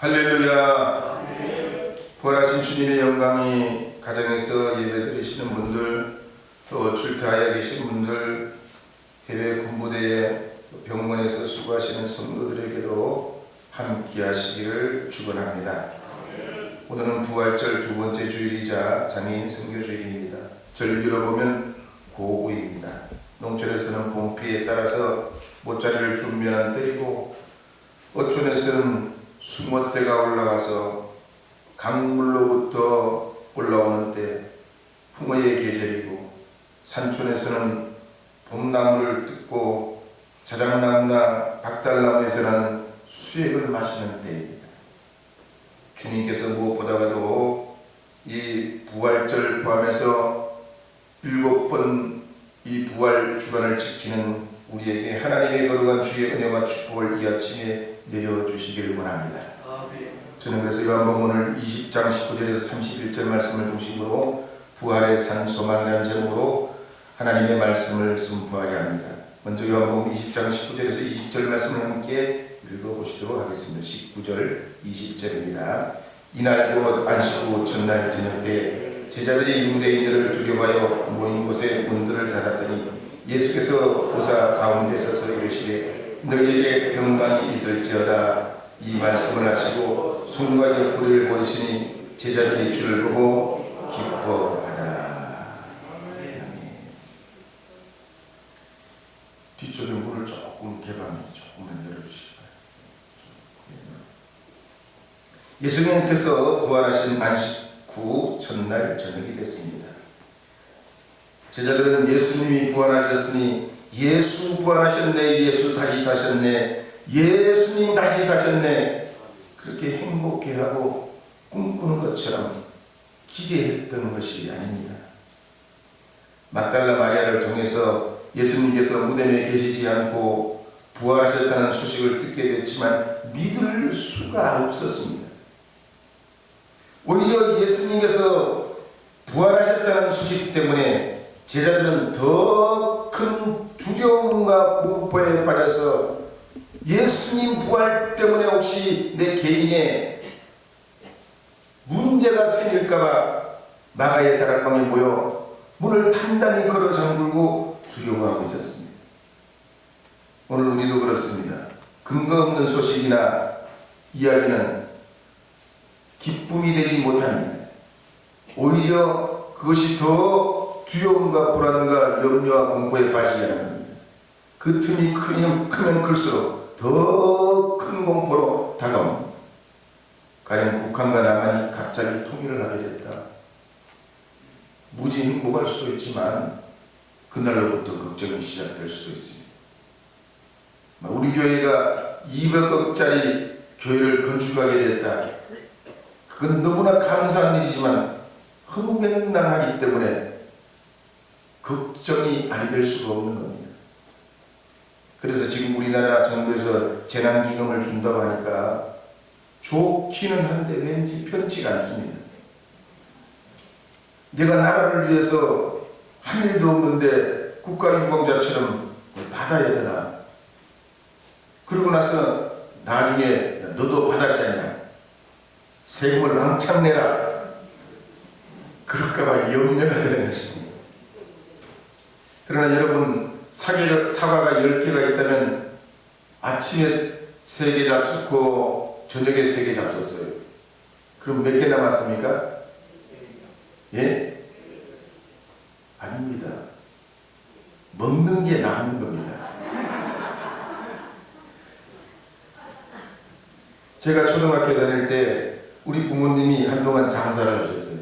할렐루야. 부활하신 주님의 영광이 가정에서 예배드리시는 분들, 또 출타하여 계신 분들, 해외 군부대에 병원에서 수고하시는 성도들에게도 함께 하시기를 축원합니다. 오늘은 부활절 두 번째 주일이자 장애인 선교주일입니다. 절기로 보면 고구입니다. 농촌에서는 봄비에 따라서 모짜리를 준비하는 때이고, 어촌에서는 수모대가 올라가서 강물로부터 올라오는 때 풍어의 계절이고, 산촌에서는 봄나무를 뜯고 자작나무나 박달나무에서 나는 수액을 마시는 때입니다. 주님께서 무엇보다도 이 부활절 포함해서 7번 이 부활 주간을 지키는 우리에게 하나님의 거룩한 주의 은혜와 축복을 이 아침에 내려주시기를 원합니다. 저는 그래서 요한복음 20장 19절에서 31절 말씀을 중심으로 부활의 산 소망이라는 제목으로 하나님의 말씀을 선포하려 합니다. 먼저 요한복음 20장 19절에서 20절 말씀을 함께 읽어보시도록 하겠습니다. 19절 20절입니다. 이날 곧 안식 후 전날 저녁 때 제자들이 유대인들을 두려워하여 모인 곳에 문들을 닫았더니 예수께서 보사 가운데 서서 이르시되 너희에게 평강이 있을지어다. 이 말씀을 하시고 손과 옆구리를 보이시니 제자들이 주를 보고 기뻐하더라. 뒤쪽에 문을 조금만 열어주실까요? 예수님께서 부활하신 안식 후 첫날 저녁이 됐습니다. 제자들은 예수님이 부활하셨으니 예수 부활하셨네, 예수 다시 사셨네, 예수님 다시 사셨네, 그렇게 행복해하고 꿈꾸는 것처럼 기대했던 것이 아닙니다. 막달라 마리아를 통해서 예수님께서 무덤에 계시지 않고 부활하셨다는 소식을 듣게 됐지만 믿을 수가 없었습니다. 오히려 예수님께서 부활하셨다는 소식 때문에 제자들은 더 큰 두려움과 공포에 빠져서 예수님 부활 때문에 혹시 내 개인에 문제가 생길까봐 마가의 다락방에 모여 문을 단단히 걸어 잠글고 두려워하고 있었습니다. 오늘 우리도 그렇습니다. 근거 없는 소식이나 이야기는 기쁨이 되지 못합니다. 오히려 그것이 더 두려움과 불안과 염려와 공포에 빠지게 하는 겁니다. 그 틈이 크면 클수록 더 큰 공포로 다가옵니다. 가령 북한과 남한이 갑자기 통일을 하게 됐다. 무지 행복할 수도 있지만 그날로부터 걱정이 시작될 수도 있습니다. 우리 교회가 200억짜리 교회를 건축하게 됐다. 그건 너무나 감사한 일이지만 허무맹랑하기 때문에 걱정이 아니 될 수가 없는 겁니다. 그래서 지금 우리나라 정부에서 재난기금을 준다고 하니까 좋기는 한데 왠지 편치가 않습니다. 내가 나라를 위해서 한 일도 없는데 국가유공자처럼 받아야 되나? 그러고 나서 나중에 너도 받았잖냐, 세금을 왕창 내라, 그럴까봐 염려가 되는 것입니다. 그러나 여러분, 사과가 10개가 있다면 아침에 3개 잡수고 저녁에 3개 잡섰어요. 그럼 몇 개 남았습니까? 예? 아닙니다. 먹는 게 남는 겁니다. 제가 초등학교 다닐 때 우리 부모님이 한동안 장사를 하셨어요.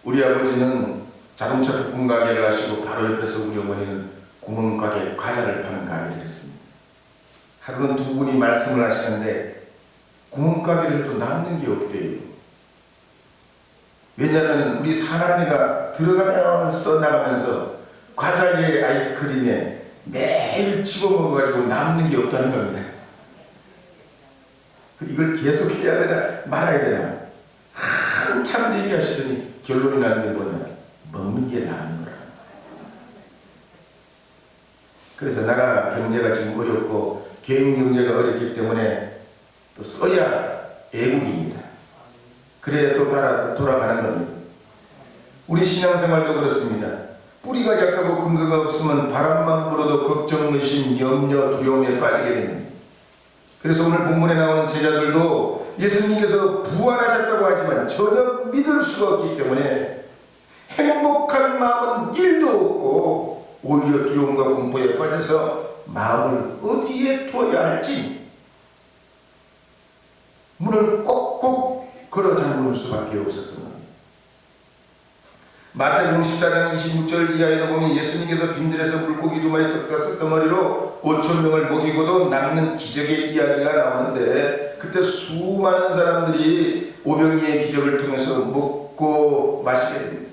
우리 아버지는 자동차 부품 가게를 하시고 바로 옆에서 우리 어머니는 구멍가게, 과자를 파는 가게를 했습니다. 하루는 두 분이 말씀을 하시는데 구멍가게를 해도 남는 게 없대요. 왜냐하면 우리 사남매가 들어가면서 나가면서 과자에 아이스크림에 매일 집어먹어가지고 남는 게 없다는 겁니다. 이걸 계속 해야 되나 말아야 되나 한참 얘기하시더니 결론이 나는 게 뭐냐, 먹는 게 남는 거라. 그래서 나라 경제가 지금 어렵고 개인 경제가 어렵기 때문에 또 써야 애국입니다. 그래야 또 돌아가는 겁니다. 우리 신앙생활도 그렇습니다. 뿌리가 약하고 근거가 없으면 바람만 불어도 걱정, 의심, 염려, 두려움에 빠지게 됩니다. 그래서 오늘 본문에 나오는 제자들도 예수님께서 부활하셨다고 하지만 전혀 믿을 수가 없기 때문에 행복한 마음은 1도 없고 오히려 두려움과 공포에 빠져서 마음을 어디에 두어야 할지 문을 꼭꼭 걸어 잠그는 수밖에 없었던 겁니다. 마태복음 14장 26절 이하에도 보면 예수님께서 빈들에서 물고기 2마리 떡 5덩어리로 5,000명을 먹이고도 남는 기적의 이야기가 나오는데, 그때 수많은 사람들이 오병이의 기적을 통해서 먹고 마시게 됩니다.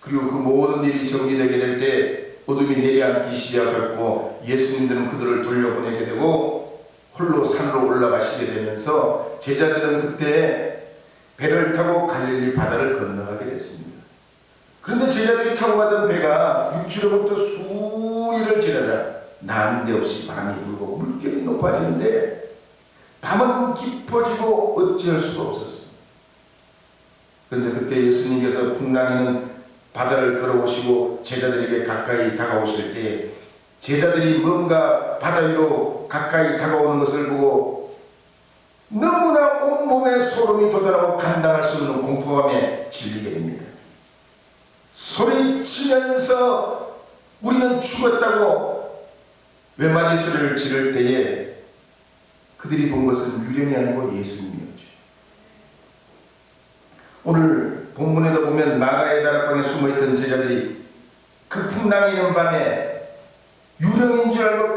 그리고 그 모든 일이 정리되게 될 때 어둠이 내려앉기 시작했고 예수님들은 그들을 돌려보내게 되고 홀로 산으로 올라가시게 되면서 제자들은 그때 배를 타고 갈릴리 바다를 건너가게 됐습니다. 그런데 제자들이 타고 가던 배가 육지로부터 수리를 지나자 난데없이 바람이 불고 물결이 높아지는데 밤은 깊어지고 어찌할 수가 없었습니다. 그런데 그때 예수님께서 풍랑이는 바다를 걸어오시고 제자들에게 가까이 다가오실 때 제자들이 뭔가 바다 위로 가까이 다가오는 것을 보고 너무나 온몸에 소름이 돋아나고 감당할 수 없는 공포감에 질리게 됩니다. 소리치면서 우리는 죽었다고 외마디 소리를 지를 때에 그들이 본 것은 유령이 아니고 예수님이었죠. 오늘 본문에도 보면 마가의 다락방에 숨어있던 제자들이 그 풍랑이는 밤에 유령인 줄 알고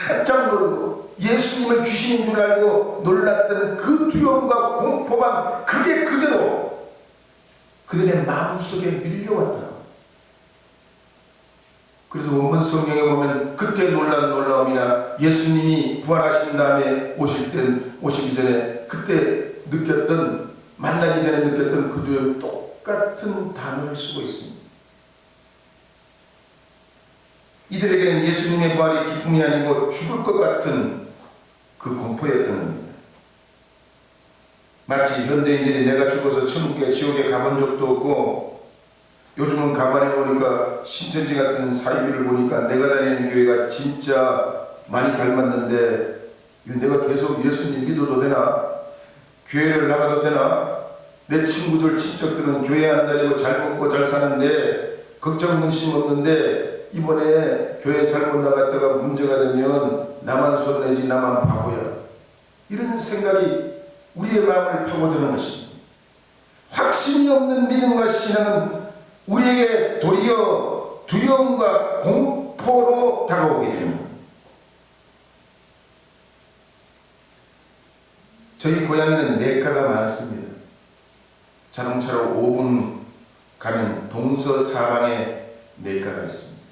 깜짝 놀고 예수님을 귀신인 줄 알고 놀랐던 그 두려움과 공포감, 그게 그대로 그들의 마음속에 밀려왔다. 그래서 원문 성경에 보면 그때 놀란 놀라움이나 예수님이 부활하신 다음에 오시기 전에 그때 느꼈던, 만나기 전에 느꼈던 그 두려움 똑같은 단어를 쓰고 있습니다. 이들에게는 예수님의 부활이 기쁨이 아니고 죽을 것 같은 그 공포였던 겁니다. 마치 현대인들이 내가 죽어서 천국에 지옥에 가본 적도 없고 요즘은 가만히 보니까 신천지 같은 사이비를 보니까 내가 다니는 교회가 진짜 많이 닮았는데 내가 계속 예수님 믿어도 되나? 교회를 나가도 되나? 내 친구들 친척들은 교회 안 다니고 잘 먹고 잘 사는데 걱정 근심 없는데 이번에 교회 잘못 나갔다가 문제가 되면 나만 손해지, 나만 바보야. 이런 생각이 우리의 마음을 파고드는 것입니다. 확신이 없는 믿음과 신앙은 우리에게 도리어 두려움과 공포로 다가오게 됩니다. 저희 고향에는 내과가 많습니다. 자동차로 5분 가면 동서사방에 내과가 있습니다.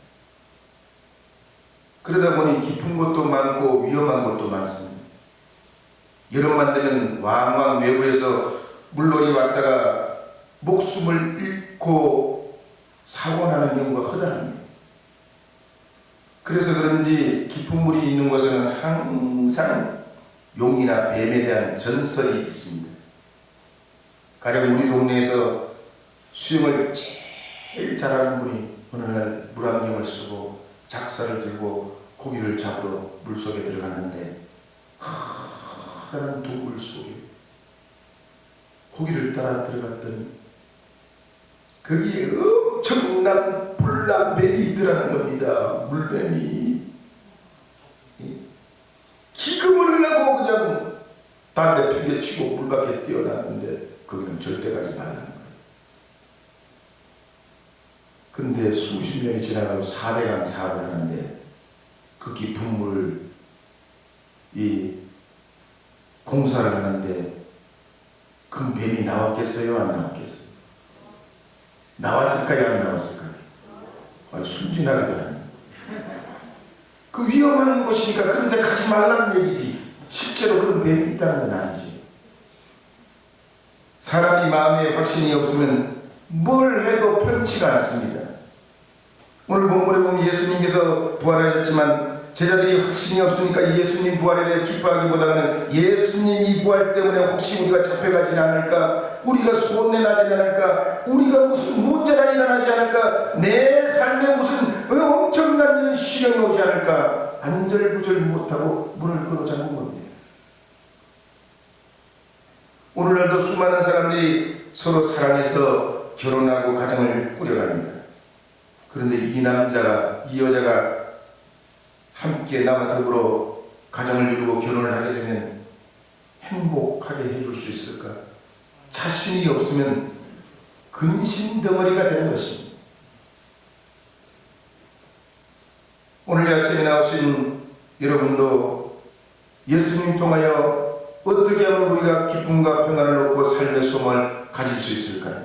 그러다 보니 깊은 곳도 많고 위험한 곳도 많습니다. 여름만 되면 왕왕 외부에서 물놀이 왔다가 목숨을 잃고 사고 나는 경우가 허다합니다. 그래서 그런지 깊은 물이 있는 곳에는 항상 용이나 뱀에 대한 전설이 있습니다. 가령 우리 동네에서 수영을 제일 잘하는 분이 어느 날 물안경을 쓰고 작사를 들고 고기를 잡으러 물속에 들어갔는데 커다란 동굴 속에 고기를 따라 들어갔더니 거기에 엄청난 불나뱀이 있더라는 겁니다. 물뱀이. 기금을 내고 그냥 담배 팽개치고 물 밖에 뛰어났는데 거기는 절대 가지 말라는 거예요. 근데 수십 년이 지나가고 4대강 사업을 하는데 그 깊은 물을 공사를 하는데 큰 뱀이 나왔겠어요? 안 나왔겠어요? 나왔을까요? 안 나왔을까요? 순진하기도 하네. 그 위험한 곳이니까 그런데 가지 말라는 얘기지 실제로 그런 뱀이 있다는 건 아니지. 사람이 마음에 확신이 없으면 뭘 해도 편치가 않습니다. 오늘 본문에 보면 예수님께서 부활하셨지만 제자들이 확신이 없으니까 예수님 부활에 대해 기뻐하기보다는 예수님이 부활 때문에 혹시 우리가 잡혀가지 않을까, 우리가 손해나지 않을까, 우리가 무슨 문제가 일어나지 않을까, 내 삶에 무슨 엄청난 일은 시련이 오지 않을까, 안절부절 못하고 문을 걸어 잠근 겁니다. 오늘날도 수많은 사람들이 서로 사랑해서 결혼하고 가정을 꾸려갑니다. 그런데 이 남자가, 이 여자가 함께 나와 더불어 가정을 이루고 결혼을 하게 되면 행복하게 해줄 수 있을까? 자신이 없으면 근심덩어리가 되는 것입니다. 오늘 아침에 나오신 여러분도 예수님 통하여 어떻게 하면 우리가 기쁨과 평안을 얻고 삶의 소망을 가질 수 있을까요?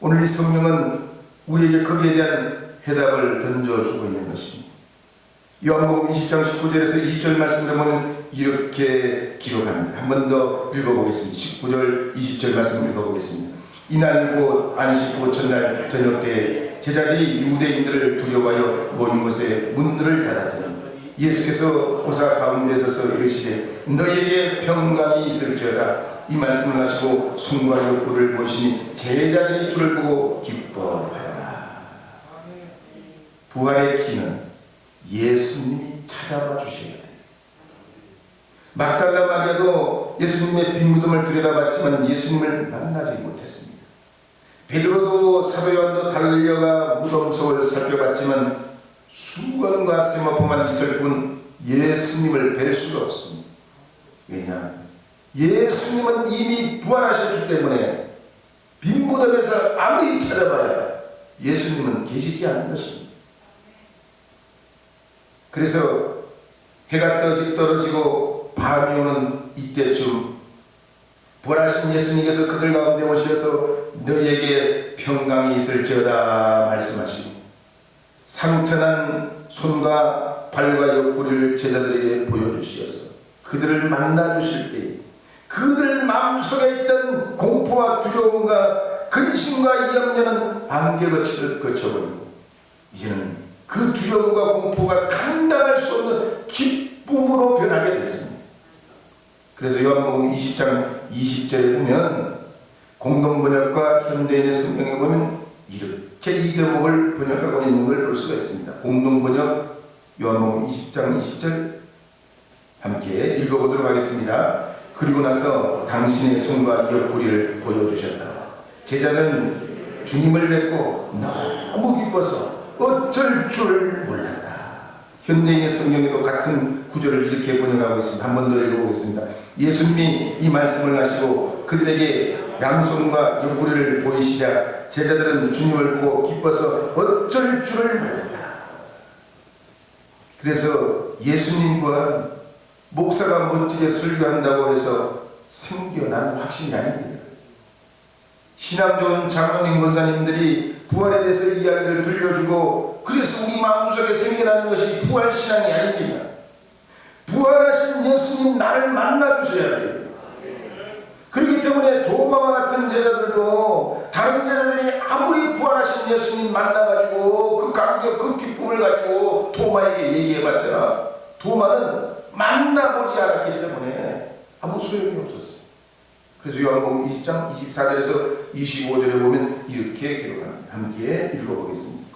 오늘 이 성령은 우리에게 거기에 대한 해답을 던져주고 있는 것입니다. 요한복음 20장 19절에서 20절 말씀을 보면 이렇게 기록합니다. 한 번 더 읽어보겠습니다. 19절 20절 말씀을 읽어보겠습니다. 이날 곧 안식 후 첫날 저녁 때 제자들이 유대인들을 두려워하여 모인 곳에 문들을 닫았더니 예수께서 보사 가운데 서서 이르시되 너희에게 평강이 있을지어다. 이 말씀을 하시고 손과 옆구리를 보시니 제자들이 주를 보고 기뻐하더라. 부활의 키는 예수님이 찾아와 주셔야 돼요. 막달라 마리아도 예수님의 빈 무덤을 들여다봤지만 예수님을 만나지 못했습니다. 베드로도 사도 요한도 달려가 무덤 속을 살펴봤지만 수건과 세마포만 있을 뿐 예수님을 뵐 수가 없습니다. 왜냐? 예수님은 이미 부활하셨기 때문에 빈 무덤에서 아무리 찾아봐야 예수님은 계시지 않는 것입니다. 그래서 해가 떨어지고 밤이 오는 이때쯤 부활하신 예수님께서 그들 가운데 오셔서 너희에게 평강이 있을지어다 말씀하시고 상처난 손과 발과 옆구리를 제자들에게 보여주시어서 그들을 만나주실 때 그들 마음속에 있던 공포와 두려움과 근심과 이 염려는 안개 거쳐버리고 이제는 그 두려움과 공포가 감당할 수 없는 기쁨으로 변하게 됐습니다. 그래서 요한복음 20장 20절에 보면 공동번역과 현대인의 성경에 보면 이렇게 이 대목을 번역하고 있는 걸 볼 수가 있습니다. 공동번역 요한복음 20장 20절 함께 읽어보도록 하겠습니다. 그리고 나서 당신의 손과 옆구리를 보여주셨다. 제자는 주님을 뵙고 너무 기뻐서 어쩔 줄 몰랐다. 현대인의 성경에도 같은 구절을 이렇게 번역하고 있습니다. 한 번 더 읽어보겠습니다. 예수님이 이 말씀을 하시고 그들에게 양손과 옆구리를 보이시자 제자들은 주님을 보고 기뻐서 어쩔 줄을 몰랐다. 그래서 예수님과 목사가 멋지게 설교한다고 해서 생겨난 확신이 아닙니다. 신앙 좋은 장로님 권사님들이 부활에 대해서 이야기를 들려주고 그래서 우리 마음속에 생겨나는 것이 부활신앙이 아닙니다. 부활하신 예수님 나를 만나주셔야 돼요. 그렇기 때문에 도마와 같은 제자들도 다른 제자들이 아무리 부활하신 예수님 만나가지고 그 감격 그 기쁨을 가지고 도마에게 얘기해봤자 도마는 만나보지 않았기 때문에 아무 소용이 없었어요. 그래서 요한복음 20장 24절에서 25절에 보면 이렇게 기록합니다. 함께 읽어보겠습니다.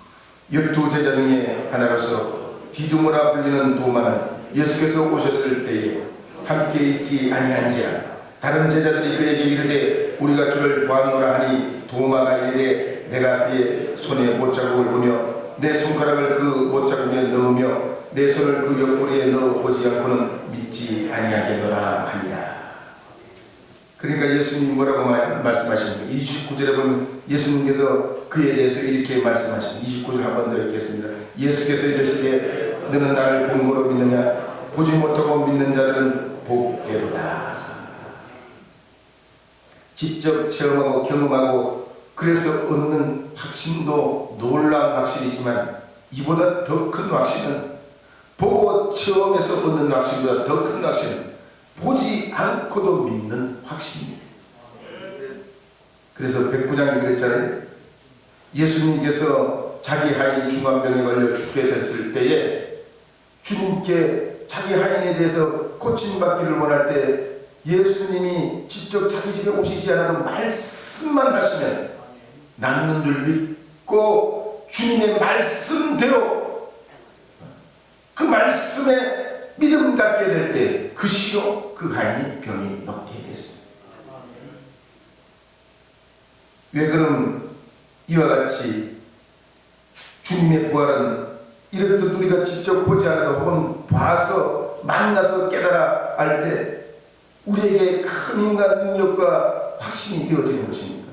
12제자 중에 하나로서 디두모라 불리는 도마는 예수께서 오셨을 때에 함께 있지 아니한지라. 다른 제자들이 그에게 이르되 우리가 주를 보았노라 하니 도마가 이르되 내가 그의 손에 못자국을 보며 내 손가락을 그 못자국에 넣으며 내 손을 그 옆구리에 넣어 보지 않고는 믿지 아니하겠노라 하니라. 그러니까 예수님이 뭐라고 말씀하십니까? 29절에 보면 예수님께서 그에 대해서 이렇게 말씀하십니다. 29절 한 번 더 읽겠습니다. 예수께서 이르시되 너는 나를 본 거로 믿느냐? 보지 못하고 믿는 자들은 복되도다. 직접 체험하고 경험하고 그래서 얻는 확신도 놀라운 확신이지만 이보다 더 큰 확신은 보고 체험해서 얻는 확신보다 더 큰 확신은 보지 않고도 믿는 확신입니다. 그래서 백부장이 그랬잖아요. 예수님께서 자기 하인이 중환병에 걸려 죽게 됐을 때에 주님께 자기 하인에 대해서 고침받기를 원할 때 예수님이 직접 자기 집에 오시지 않아도 말씀만 하시면 낫는 줄 믿고 주님의 말씀대로 그 말씀에 믿음 갖게 될 때 그 시로 그 하인이 병이 낫게 됐습니다. 왜 그럼 이와 같이 주님의 부활은 이렇듯 우리가 직접 보지 않아도 혹은 봐서 만나서 깨달아 알 때 우리에게 큰 인간 능력과 확신이 되어지는 것입니까?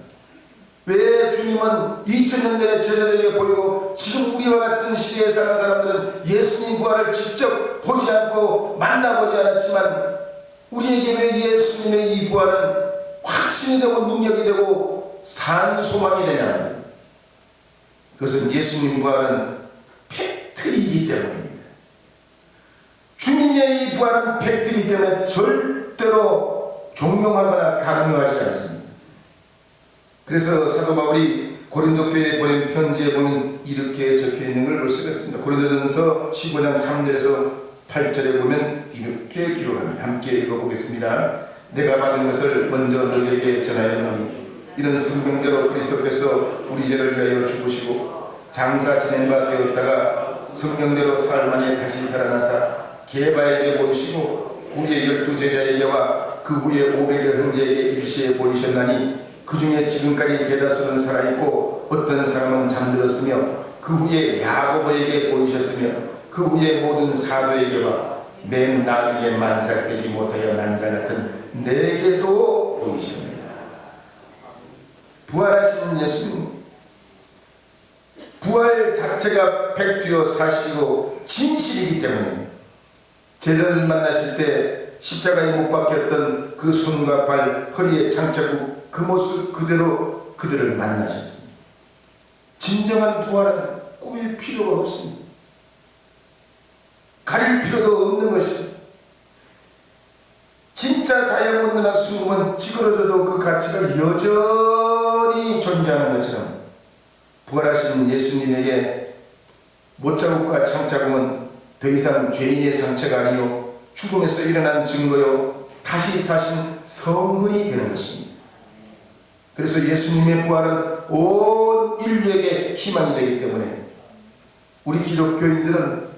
왜 주님은 2000년 전에 제자들에게 보이고 지금 우리와 같은 시대에 사는 사람들은 예수님 부활을 직접 보지 않고 만나보지 않았지만 우리에게 왜 예수님의 이 부활은 확신이 되고 능력이 되고 산 소망이 되냐면 그것은 예수님 부활은 팩트이기 때문입니다. 주님의 이 부활은 팩트이기 때문에 절대로 종용하거나 강요하지 않습니다. 그래서 사도 바울이 고린도 교회에 보낸 편지에 보면 이렇게 적혀 있는 걸 볼 수가 있습니다. 고린도전서 15장 3절에서 8절에 보면 이렇게 기록합니다. 함께 읽어보겠습니다. 내가 받은 것을 먼저 너희에게 전하였노니 이런 성경대로 그리스도께서 우리 죄를 위하여 죽으시고 장사 지낸 바 되었다가 성경대로 사흘 만에 다시 살아나사 게바에게 보이시고 우리의 12제자에게와 그 후에 500여 형제에게 일시에 보이셨나니 그 중에 지금까지 대다수는 살아있고 어떤 사람은 잠들었으며 그 후에 야고보에게 보이셨으며 그 후에 모든 사도에게와 맨 나중에 만삭되지 못하여 난자 같은 내게도 보이십니다. 부활하신 예수님, 부활 자체가 팩트요 사실이고 진실이기 때문에 제자들 만나실 때 십자가에 못 박혔던 그 손과 발, 허리에 장자국 그 모습 그대로 그들을 만나셨습니다. 진정한 부활은 꾸밀 필요가 없습니다. 가릴 필요도 없는 것입니다. 진짜 다이아몬드나 수금은 찌그러져도 그 가치가 여전히 존재하는 것처럼 부활하신 예수님에게 못자국과 창자국은 더 이상 죄인의 상처가 아니요 죽음에서 일어난 증거요 다시 사신 성흔이 되는 것입니다. 그래서 예수님의 부활은 온 인류에게 희망이 되기 때문에 우리 기독교인들은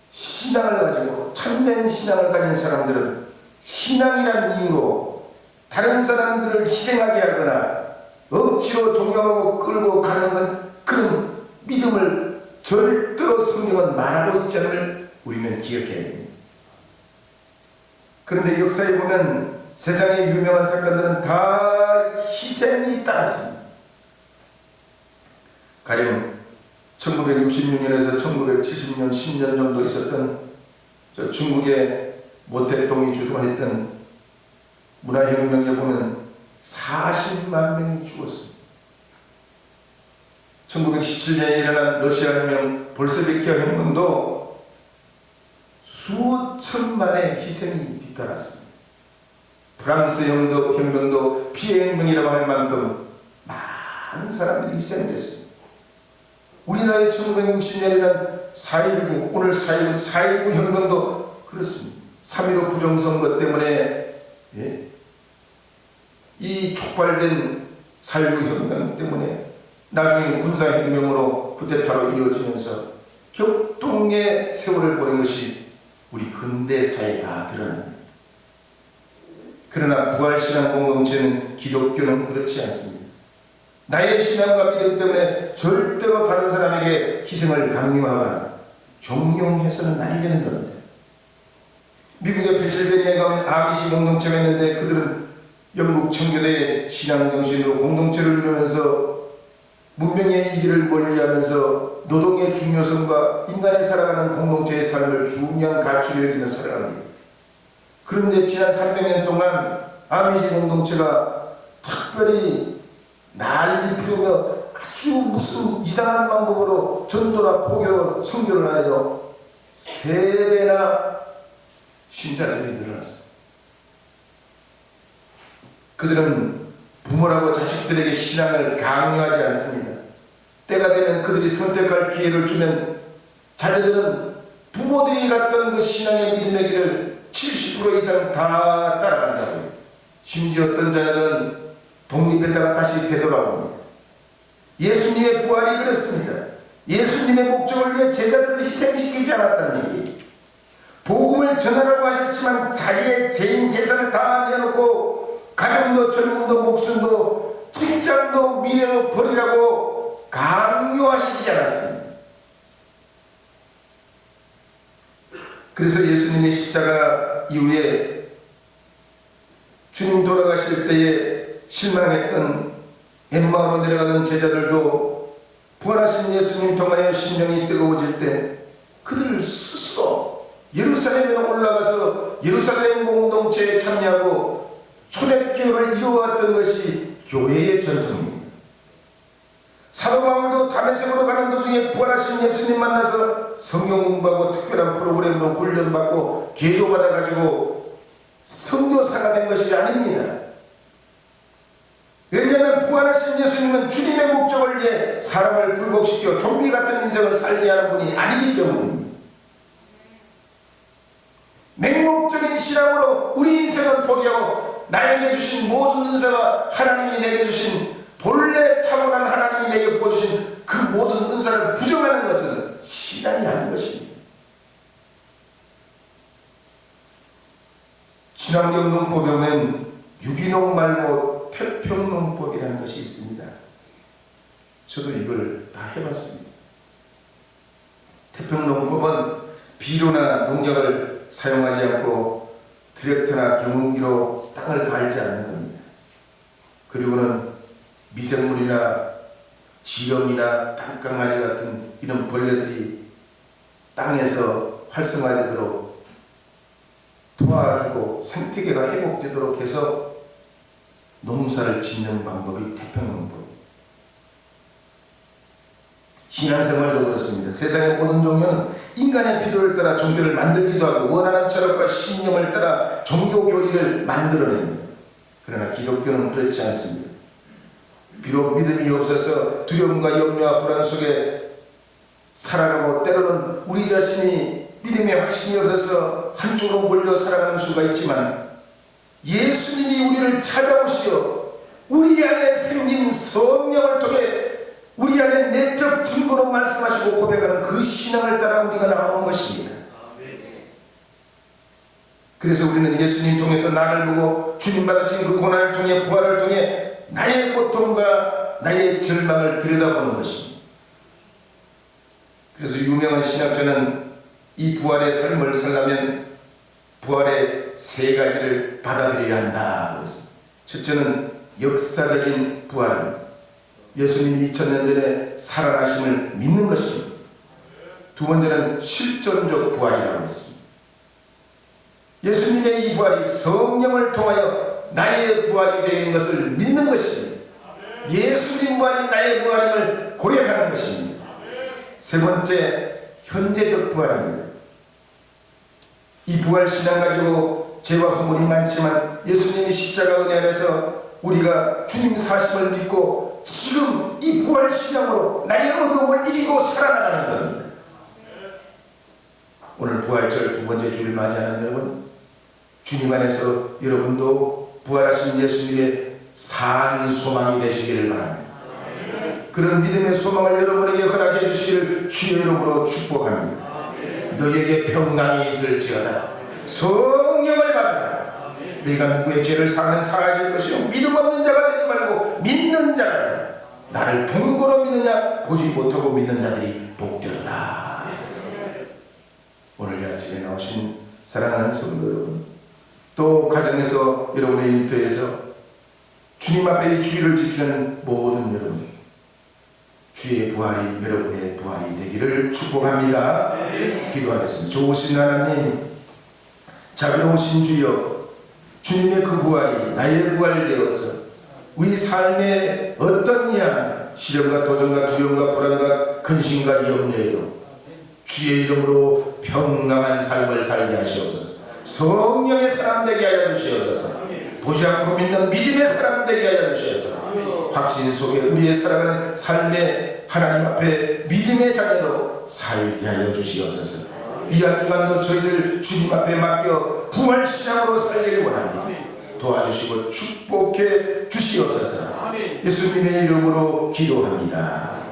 신앙을 가지고 참된 신앙을 가진 사람들은 신앙이라는 이유로 다른 사람들을 희생하게 하거나 억지로 존경하고 끌고 가는 그런 믿음을 절대로 성경은 말하고 있지 않음을 우리는 기억해야 됩니다. 그런데 역사에 보면 세상의 유명한 사건들은 다 희생이 따랐습니다. 가령 1966년에서 1970년 10년 정도 있었던 저 중국의 모택동이 주도했던 문화혁명에 보면 40만 명이 죽었습니다. 1917년에 일어난 러시아 혁명, 볼세비키 혁명도 수천만의 희생이 뒤따랐습니다. 프랑스 혁명도 피해 혁명이라고 할 만큼 많은 사람들이 희생됐습니다. 우리나라의 1960년에는 4.19, 오늘 4.19 혁명도 그렇습니다. 3.15 부정선거 때문에 이 촉발된 4.19 혁명 때문에 나중에 군사혁명으로 쿠데타로 이어지면서 격동의 세월을 보낸 것이 우리 근대사에 다 드러납니다. 그러나 부활신앙 공동체는 기독교는 그렇지 않습니다. 나의 신앙과 믿음 때문에 절대로 다른 사람에게 희생을 강요하거나 종용해서는 아니 되는 겁니다. 미국의 펜실베니아에 가면 아미시 공동체가 있는데 그들은 영국 청교도의 신앙정신으로 공동체를 이루면서 문명의 이기를 멀리하면서 노동의 중요성과 인간이 살아가는 공동체의 삶을 중요한 가치로 여기며 살아갑니다. 그런데 지난 300년 동안 아미시 공동체가 특별히 난리 피우며 아주 무슨 이상한 방법으로 전도나 포교로 선교를 하여도 3배나 신자들이 늘어났습니다. 그들은 부모라고 자식들에게 신앙을 강요하지 않습니다. 때가 되면 그들이 선택할 기회를 주면 자녀들은 부모들이 갔던 그 신앙의 믿음의 길을 70% 이상 다 따라간다고요. 심지어 어떤 자녀들은 독립했다가 다시 되돌아옵니다. 예수님의 부활이 그렇습니다. 예수님의 목적을 위해 제자들을 희생시키지 않았다는 얘기. 복음을 전하라고 하셨지만 자기의 재인 재산을 다 내놓고 가정도 젊음도 목숨도 직장도 미래도 버리라고 강요하시지 않았습니다. 그래서 예수님의 십자가 이후에 주님 돌아가실 때에 실망했던 엠마오로 내려가는 제자들도 부활하신 예수님 통하여 심령이 뜨거워질 때 그들을 스스로 예루살렘에 올라가서 예루살렘 공동체에 참여하고 초대교회를 이루어왔던 것이 교회의 전통입니다. 사도 바울도 다메섹으로 가는 도중에 부활하신 예수님 만나서 성경 공부하고 특별한 프로그램으로 훈련받고 개조받아가지고 선교사가 된 것이 아닙니다. 왜냐하면 부활하신 예수님은 주님의 목적을 위해 사람을 굴복시켜 좀비 같은 인생을 살게 하는 분이 아니기 때문입니다. 맹목적인 신앙으로 우리 인생을 포기하고 나에게 주신 모든 은사와 하나님이 내게 주신 본래 타고난 하나님이 내게 부어주신 그 모든 은사를 부정하는 것은 신앙이 아닌 것입니다. 친환경 농법에 보면 유기농 말고 태평농법이라는 것이 있습니다. 저도 이걸 다 해봤습니다. 태평농법은 비료나 농약을 사용하지 않고 트랙터나 경운기로 땅을 갈지 않는 겁니다. 그리고는 미생물이나 지렁이나 땅강아지 같은 이런 벌레들이 땅에서 활성화되도록 도와주고 생태계가 회복되도록 해서 농사를 짓는 방법이 태평농법입니다. 신앙생활도 그렇습니다. 세상의 모든 종교는 인간의 필요를 따라 종교를 만들기도 하고 원하는 철학과 신념을 따라 종교 교리를 만들어냅니다. 그러나 기독교는 그렇지 않습니다. 비록 믿음이 없어서 두려움과 염려와 불안 속에 살아가고 때로는 우리 자신이 믿음의 확신이 없어서 한쪽으로 몰려 살아가는 수가 있지만 예수님이 우리를 찾아오시어 우리 안에 생긴 성령을 통해 우리 안에 내적 증거로 말씀하시고 고백하는 그 신앙을 따라 우리가 나오는 것입니다. 그래서 우리는 예수님 통해서 나를 보고 주님 받으신 그 고난을 통해 부활을 통해 나의 고통과 나의 절망을 들여다보는 것입니다. 그래서 유명한 신학자는 이 부활의 삶을 살려면 부활의 세 가지를 받아들여야 한다 그랬습니다. 첫째는 역사적인 부활입니다. 예수님이 2000년 전에 살아나심을 믿는 것입니다. 두 번째는 실존적 부활이라고 했습니다. 예수님의 이 부활이 성령을 통하여 나의 부활이 되는 것을 믿는 것입니다. 예수님 부활이 나의 부활임을 고백하는 것입니다. 세 번째, 현재적 부활입니다. 이 부활 신앙 가지고 죄와 허물이 많지만 예수님이 십자가 은혜 안에서 우리가 주님 사심을 믿고 지금 이 부활 신앙으로 나의 어려움을 이기고 살아나가는 겁니다. 오늘 부활절 두 번째 주일 맞이하는 여러분, 주님 안에서 여러분도 부활하신 예수님의 산 소망이 되시기를 바랍니다. 그런 믿음의 소망을 여러분에게 허락해 주시기를 주의 이름으로 축복합니다. 너에게 평강이 있을지어다. 성령을 받으라. 네가 누구의 죄를 사하면 사하질 것이요 믿음 없는 자가 되지 말고 믿는 자가 되라. 나를 본고로 믿느냐 보지 못하고 믿는 자들이 복되리다. 오늘 아침에 나오신 사랑하는 성도 여러분, 또 가정에서 여러분의 일터에서 주님 앞에 주의를 지키는 모든 여러분, 주의 부활이 여러분의 부활이 되기를 축복합니다. 기도하겠습니다. 좋으신 하나님, 자비로우신 주여, 주님의 그 부활이 나의 부활이 되어서 우리 삶의 어떤 이한 시련과 도전과 두려움과 불안과 근심과 염려에도 주의 이름으로 평강한 삶을 살게 하시옵소서. 성령의 사람 되게 하여 주시옵소서. 보지 않고 믿는 믿음의 사람 되게 하여 주시옵소서. 확신 속에 우리의 살아가는 삶의 하나님 앞에 믿음의 자녀로 살게 하여 주시옵소서. 이 한 주간도 저희들 주님 앞에 맡겨 부활 신앙으로 살기를 원합니다. 도와주시고 축복해 주시옵소서. 예수님의 이름으로 기도합니다.